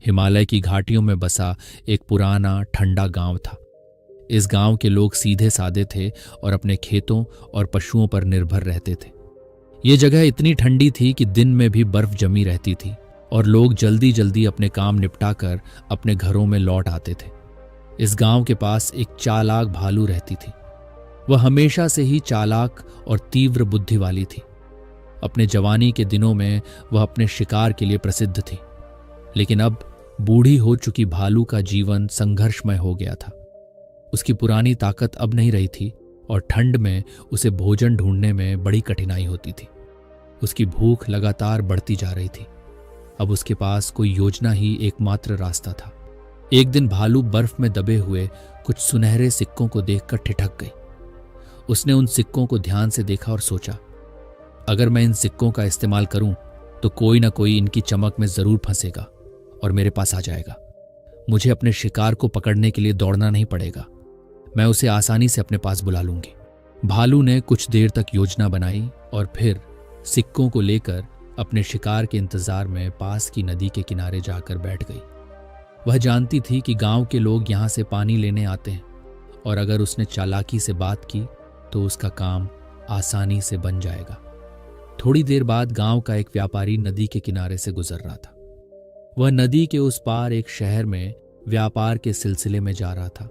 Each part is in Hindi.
हिमालय की घाटियों में बसा एक पुराना ठंडा गांव था। इस गांव के लोग सीधे सादे थे और अपने खेतों और पशुओं पर निर्भर रहते थे। ये जगह इतनी ठंडी थी कि दिन में भी बर्फ जमी रहती थी और लोग जल्दी जल्दी अपने काम निपटाकर अपने घरों में लौट आते थे। इस गांव के पास एक चालाक भालू रहती थी। वह हमेशा से ही चालाक और तीव्र बुद्धि वाली थी। अपने जवानी के दिनों में वह अपने शिकार के लिए प्रसिद्ध थी, लेकिन अब बूढ़ी हो चुकी भालू का जीवन संघर्षमय हो गया था। उसकी पुरानी ताकत अब नहीं रही थी और ठंड में उसे भोजन ढूंढने में बड़ी कठिनाई होती थी। उसकी भूख लगातार बढ़ती जा रही थी। अब उसके पास कोई योजना ही एकमात्र रास्ता था। एक दिन भालू बर्फ में दबे हुए कुछ सुनहरे सिक्कों को देखकर ठिठक गई। उसने उन सिक्कों को ध्यान से देखा और सोचा, अगर मैं इन सिक्कों का इस्तेमाल करूं तो कोई ना कोई इनकी चमक में जरूर फंसेगा और मेरे पास आ जाएगा। मुझे अपने शिकार को पकड़ने के लिए दौड़ना नहीं पड़ेगा। मैं उसे आसानी से अपने पास बुला लूंगी। भालू ने कुछ देर तक योजना बनाई और फिर सिक्कों को लेकर अपने शिकार के इंतजार में पास की नदी के किनारे जाकर बैठ गई। वह जानती थी कि गांव के लोग यहां से पानी लेने आते हैं और अगर उसने चालाकी से बात की तो उसका काम आसानी से बन जाएगा। थोड़ी देर बाद गांव का एक व्यापारी नदी के किनारे से गुजर रहा था। वह नदी के उस पार एक शहर में व्यापार के सिलसिले में जा रहा था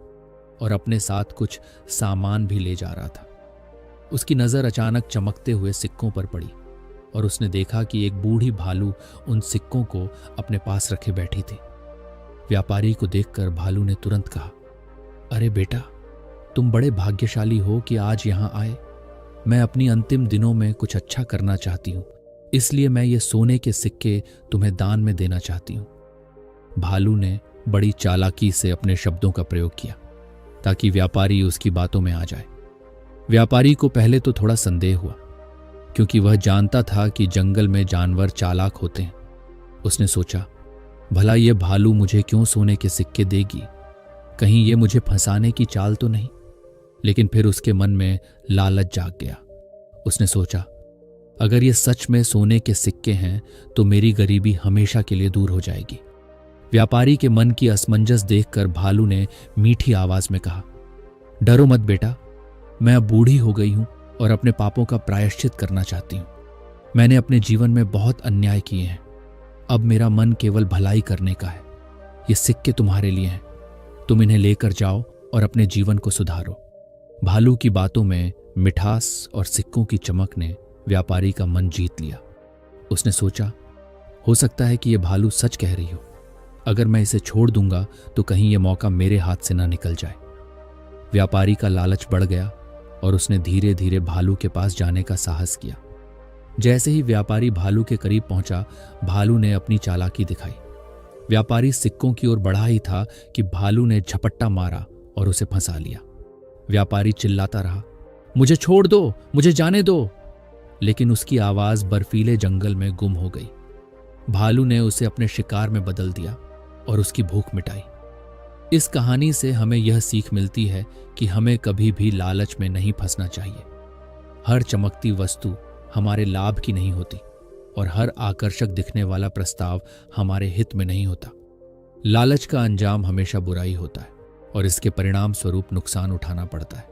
और अपने साथ कुछ सामान भी ले जा रहा था। उसकी नजर अचानक चमकते हुए सिक्कों पर पड़ी और उसने देखा कि एक बूढ़ी भालू उन सिक्कों को अपने पास रखे बैठी थी। व्यापारी को देखकर भालू ने तुरंत कहा, अरे बेटा, तुम बड़े भाग्यशाली हो कि आज यहां आए। मैं अपनी अंतिम दिनों में कुछ अच्छा करना चाहती हूं, इसलिए मैं ये सोने के सिक्के तुम्हें दान में देना चाहती हूं। भालू ने बड़ी चालाकी से अपने शब्दों का प्रयोग किया ताकि व्यापारी उसकी बातों में आ जाए। व्यापारी को पहले तो थोड़ा संदेह हुआ, क्योंकि वह जानता था कि जंगल में जानवर चालाक होते हैं। उसने सोचा, भला ये भालू मुझे क्यों सोने के सिक्के देगी? कहीं ये मुझे फंसाने की चाल तो नहीं? लेकिन फिर उसके मन में लालच जाग गया। उसने सोचा, अगर ये सच में सोने के सिक्के हैं तो मेरी गरीबी हमेशा के लिए दूर हो जाएगी। व्यापारी के मन की असमंजस देखकर भालू ने मीठी आवाज में कहा, डरो मत बेटा, मैं अब बूढ़ी हो गई हूं और अपने पापों का प्रायश्चित करना चाहती हूं। मैंने अपने जीवन में बहुत अन्याय किए हैं। अब मेरा मन केवल भलाई करने का है। ये सिक्के तुम्हारे लिए हैं। तुम इन्हें लेकर जाओ और अपने जीवन को सुधारो। भालू की बातों में मिठास और सिक्कों की चमक ने व्यापारी का मन जीत लिया। उसने सोचा, हो सकता है कि यह भालू सच कह रही हो। अगर मैं इसे छोड़ दूंगा तो कहीं यह मौका मेरे हाथ से ना निकल जाए। व्यापारी का लालच बढ़ गया और उसने धीरे धीरे भालू के पास जाने का साहस किया। जैसे ही व्यापारी भालू के करीब पहुंचा, भालू ने अपनी चालाकी दिखाई। व्यापारी सिक्कों की ओर बढ़ा ही था कि भालू ने झपट्टा मारा और उसे फंसा लिया। व्यापारी चिल्लाता रहा, मुझे छोड़ दो, मुझे जाने दो, लेकिन उसकी आवाज बर्फीले जंगल में गुम हो गई। भालू ने उसे अपने शिकार में बदल दिया और उसकी भूख मिटाई। इस कहानी से हमें यह सीख मिलती है कि हमें कभी भी लालच में नहीं फंसना चाहिए। हर चमकती वस्तु हमारे लाभ की नहीं होती और हर आकर्षक दिखने वाला प्रस्ताव हमारे हित में नहीं होता। लालच का अंजाम हमेशा बुराई होता है और इसके परिणाम स्वरूप नुकसान उठाना पड़ता है।